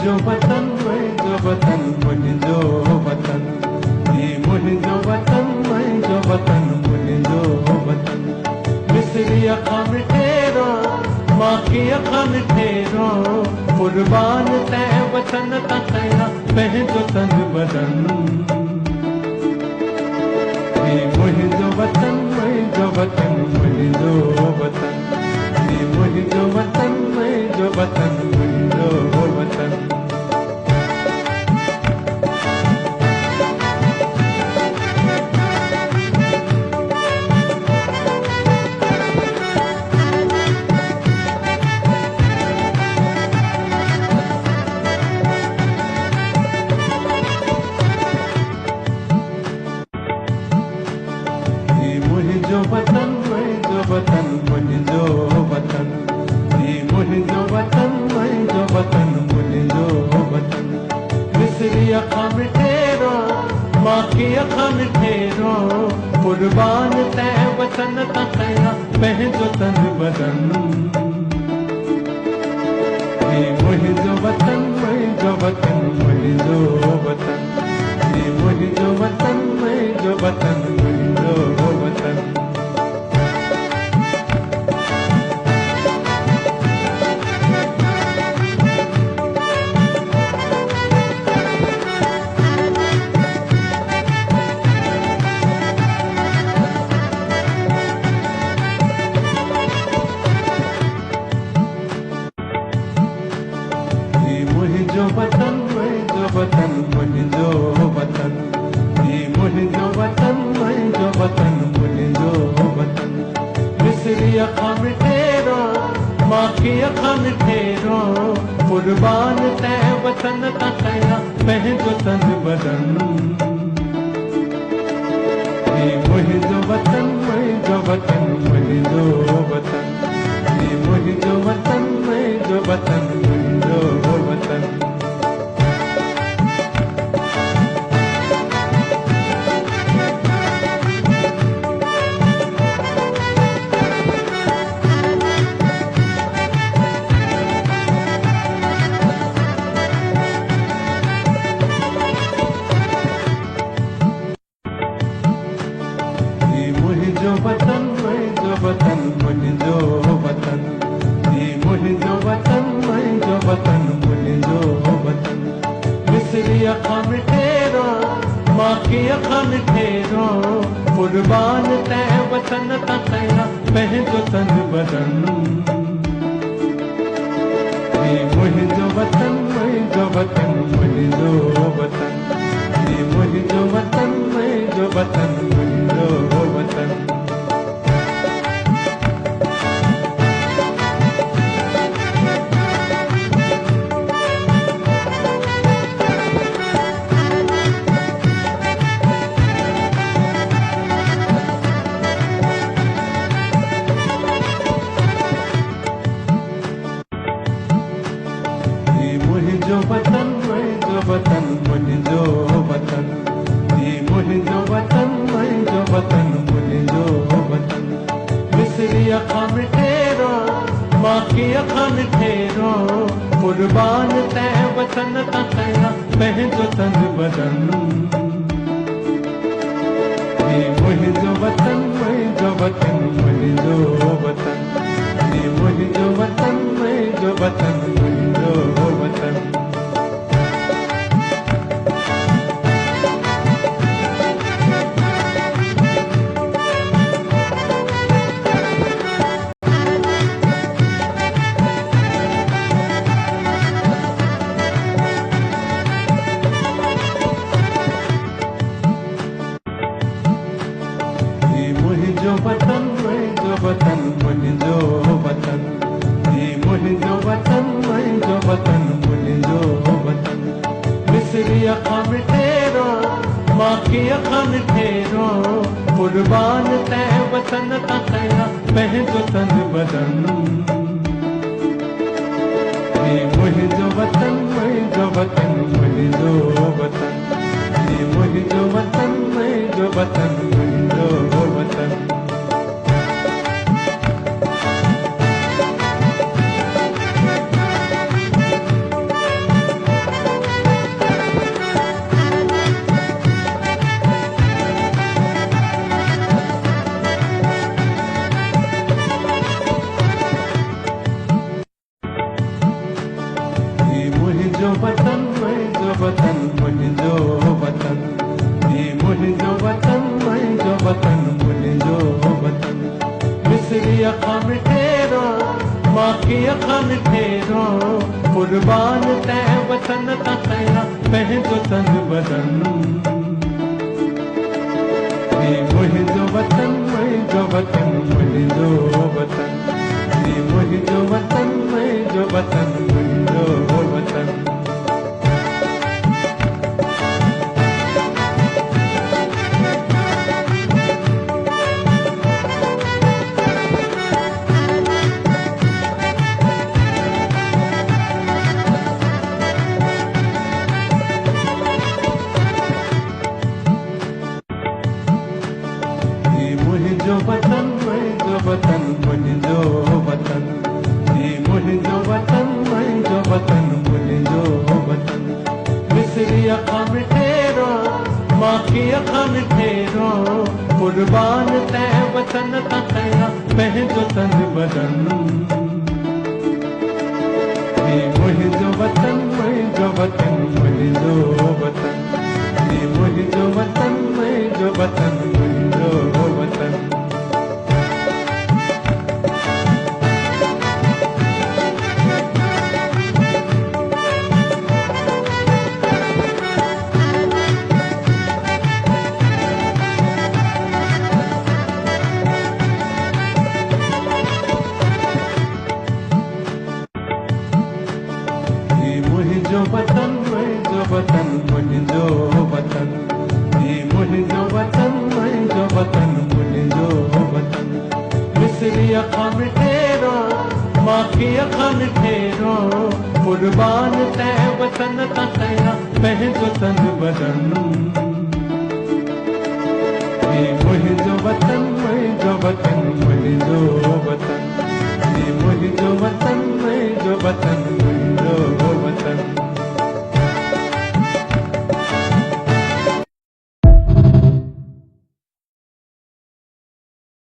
मुंहिंजो वतन मुंहिंजो वतन मुंहिंजो वतन ही मुंहिंजो वतन मुंहिंजो वतन मुंहिंजो वतन मिस्री अखां मिठेरो मां की अखां मिठेरो कुर्बान तंहिं वतन तां कयां पंहिंजो तन बदन ही मुंहिंजो वतन मुंहिंजो वतन मुंहिंजो वतन ही मुंहिंजो वतन मुंहिंजो वतन मुंहिंजो वतन मुंहिंजो वतन मुंहिंजो वतन मुंहिंजो वतन ही मुंहिंजो वतन मुंहिंजो वतन मुंहिंजो वतन मिस्री अखां मिठेरो मां की अखां मिठेरो कुर्बान तंहिं वतन तां कयां पंहिंजो तन बदन ही मुंहिंजो वतन मुंहिंजो वतन मुंहिंजो वतन ही मुंहिंजो वतन मुंहिंजो वतन मुंहिंजो वतन मुंहिंजो वतन मुंहिंजो वतन मुंहिंजो वतन ही मुंहिंजो वतन मुंहिंजो वतन मुंहिंजो वतन मिस्री अखां मिठेरो मां की अखां मिठेरो कुर्बान तंहिं वतन तां कयां पंहिंजो तन बदन ही मुंहिंजो वतन मुंहिंजो वतन मुंहिंजो वतन ही मुंहिंजो वतन मुंहिंजो वतन मुंहिंजो वतन मुंहिंजो वतन मुंहिंजो वतन मुंहिंजो वतन ही मुंहिंजो वतन मुंहिंजो वतन मुंहिंजो वतन मिस्री अखां मिठेरो मां की अखां मिठेरो कुर्बान तंहिं वतन तां कयां पंहिंजो तन बदन ही मुंहिंजो वतन मुंहिंजो वतन मुंहिंजो वतन ही मुंहिंजो वतन मुंहिंजो वतन मुंहिंजो वतन मुंहिंजो वतन मुंहिंजो वतन मुंहिंजो वतन ही मुंहिंजो वतन मुंहिंजो वतन मुंहिंजो वतन मिस्री अखां मिठेरो मां की अखां मिठेरो कुर्बान तंहिं वतन तां कयां पंहिंजो तन बदन ही मुंहिंजो वतन मुंहिंजो वतन मुंहिंजो वतन ही मुंहिंजो वतन मुंहिंजो वतन मुंहिंजो वतन मुंहिंजो वतन मुंहिंजो वतन मुंहिंजो वतन ही मुंहिंजो वतन मुंहिंजो वतन मुंहिंजो वतन मिस्री अखां मिठेरो मां की अखां मिठेरो कुर्बान तंहिं वतन तां कयां पंहिंजो तन बदन ही मुंहिंजो वतन मुंहिंजो वतन मुंहिंजो वतन ही मुंहिंजो वतन मुंहिंजो वतन मुंहिंजो वतन मुंहिंजो वतन मुंहिंजो वतन मुंहिंजो वतन ही मुंहिंजो वतन मुंहिंजो वतन मुंहिंजो वतन मिस्री अखां मिठेरो मां की अखां मिठेरो कुर्बान तंहिं वतन तां कयां पंहिंजो तन बदन ही मुंहिंजो वतन मुंहिंजो वतन मुंहिंजो वतन ही मुंहिंजो वतन मुंहिंजो वतन मुंहिंजो वतन मुंहिंजो वतन मुंहिंजो वतन मुंहिंजो वतन ही मुंहिंजो वतन मुंहिंजो वतन मुंहिंजो वतन मिस्री अखां मिठेरो मां की अखां मिठेरो कुर्बान तंहिं वतन तां कयां पंहिंजो तन बदन ही मुंहिंजो वतन मुंहिंजो वतन मुंहिंजो वतन ही मुंहिंजो वतन मुंहिंजो वतन मुंहिंजो वतन मुंहिंजो वतन मुंहिंजो वतन मुंहिंजो वतन ही मुंहिंजो वतन मुंहिंजो वतन मुंहिंजो वतन मिस्री अखां मिठेरो मां की अखां मिठेरो कुर्बान तंहिं वतन तां कयां पंहिंजो तन बदन ही मुंहिंजो वतन मुंहिंजो वतन मुंहिंजो वतन ही मुंहिंजो वतन मुंहिंजो वतन